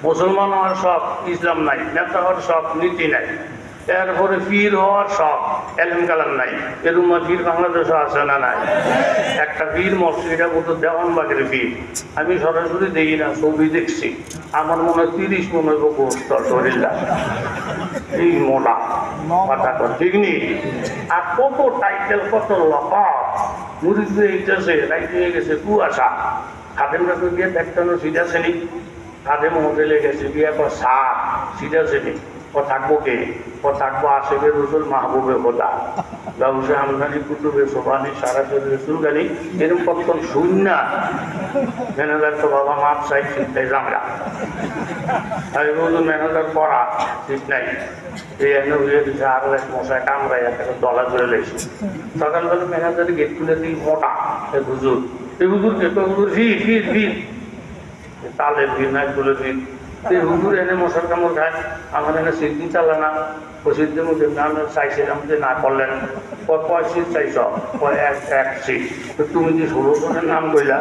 মুসলমান হওয়ার শখ, ইসলাম নাই। নেতা হওয়ার শখ, নীতি নাই। এরপরে পীর হওয়ার শখ, এলেম কালাম নাই। এরকম পীর বাংলাদেশে আছে না নাই? একটা পীর মসজিদটা বোধ দেওয়ানবাগের পীর। আমি সরাসরি দেখি না, ছবি দেখছি। আমার মনে হয় 30 মনে হইব গোস্ত শরীরটা এই মোলা কথা কর, ঠিক নি? আর কত টাইটেল, কত লকব মুড়ি দিয়ে এইটাছে, রাইতে হয়ে গেছে কুয়াশা। খাদেমরা তো গিয়ে দেখতেন সিধা শ্রেণী, খাদেম হোটেলে গেছে গিয়ে সাপ সিধা শ্রেণী। ও থাকবো কে? ও থাকবো আশেখে রসুল মাহবুবে খোদা, গাউসে আমদানি কুতুবে সোবানি সারাসরি রসুল গানি। এরকম কতক্ষণ শূন্য ম্যানেজার তো বাবা মাপ চাই, চিন্তাই জামরা আমি বলতো ম্যানেজার করা ঠিক নাই। এই এনে উড়িয়ে দিচ্ছে, আরো এক মশায় কামড়াই একটা দলা করে লেগেছে। সকালবেলা ম্যানেজারের গেট খুলে দিই মোটা হুজুর, এই হুজুর কে? তো হুজুর ভিড় ভিড় ভিড়, তালের ভিড় নাই তুলে ভিড়। হুজুর এনে মশার কামড় খায়, আমার এনে সিদ্ধি চালা না। ও সিদ্ধির মধ্যে নাম চাইছিলাম যে না করলেন। কয় সিট চাইছ? এক সিট। তো তুমি কি 16 জনের নাম কইলা?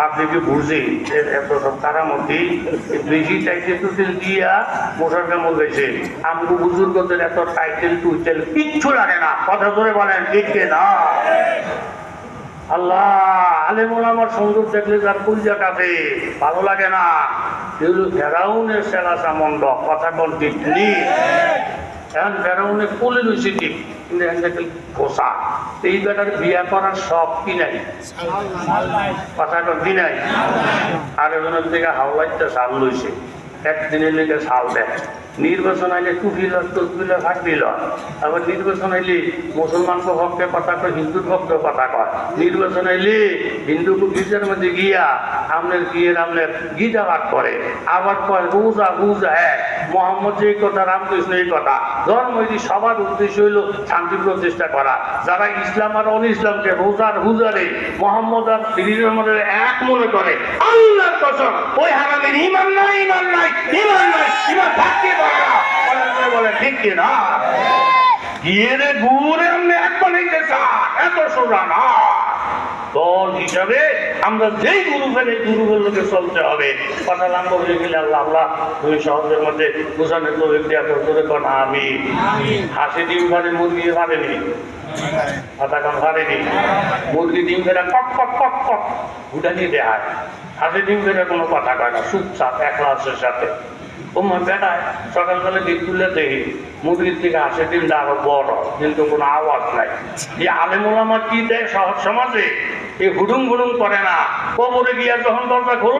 আপনি কি বুঝি এত সব কারামতি বেশি টাইটেল টুটেল দিয়া মশার কামড় গেছে। আমগো বুজুর্গদের এত টাইটেল টুটেল কিচ্ছু লাগে না। কথা ধরে বলেন ঠিক না? আল্লাহ আলেম ওলামার সুন্দর দেখলে যার কলিজা কাঁপে, ভালো লাগে না? এগুলো ফেরাউনের সেরা সামন্দ, কথা কোন ঠিক নেই। এখন ফেরাউনের কোলে রয়েছে ঠিক, কিন্তু এখন দেখেন ঘোষা। এই বেটার বিয়া করার শখ কি নাই? কথা কোন কি নাই? আর একজনের দিকে হাওলাইতে সাল লইছে, একদিনের লেগে সাল দেয়। নির্বাচন আইলে টুপিল টুপিল ভাগ দিল। আবার নির্বাচন আইলে মুসলমান পক্ষে কথা কয়, হিন্দুর পক্ষে কথা কয়। নির্বাচন আইলে হিন্দু গির্জার মধ্যে গিয়া আমনের গিয়ে আমনের গিজা ভাগ করে। আবার কয় রোজা রোজা এক, মোহাম্মদ যে কথা, রামকৃষ্ণ এই কথা। ধর্ম সবার উদ্দেশ্য হইল শান্তি প্রতিষ্ঠা করা। যারা ইসলাম আর অন ইসলামকে রোজার হুজারে মোহাম্মদ আর শ্রীরামের এক মনে করে, আল্লাহর কসম ওই হারামের ইমান নাই, ইমান নাই, ইমান নাই, ইমান থাকতে পারে না। বলে ঠিক কিনা? গিয়ে রে ঘুরে আমি এক বানাইতে চাই, এত সোজা না। দল হিসাবে আমরা যেই গুরু ফেলে গুরুদের লোকে চলতে হবে। কথা লাম্ব হয়ে গেলে আল্লাহ আল্লাহ তুমি সহজের মধ্যে বোঝানোর তো ব্যক্তি এত করে কনা আমি হাসি ডিম ঘরে মুরগি পারেনি, কথা কম পারেনি। মুরগি ডিম ফেরা কক কক কক কক ঘুটা নিয়ে দেয়, হাসি ডিম ফেরা কোনো কথা কয় না, চুপচাপ একলাসের সাথে। ও মা বেটায় সকালবেলা দিক তুলে দেখি মুরগির থেকে হাসি ডিমটা আরো বড়, কিন্তু কোনো আওয়াজ নাই। এই আলেম ওলামা কি দেয় সমাজে? এই হুডুম হুডুম করে না। কবরে গিয়া যখন দরজা খোল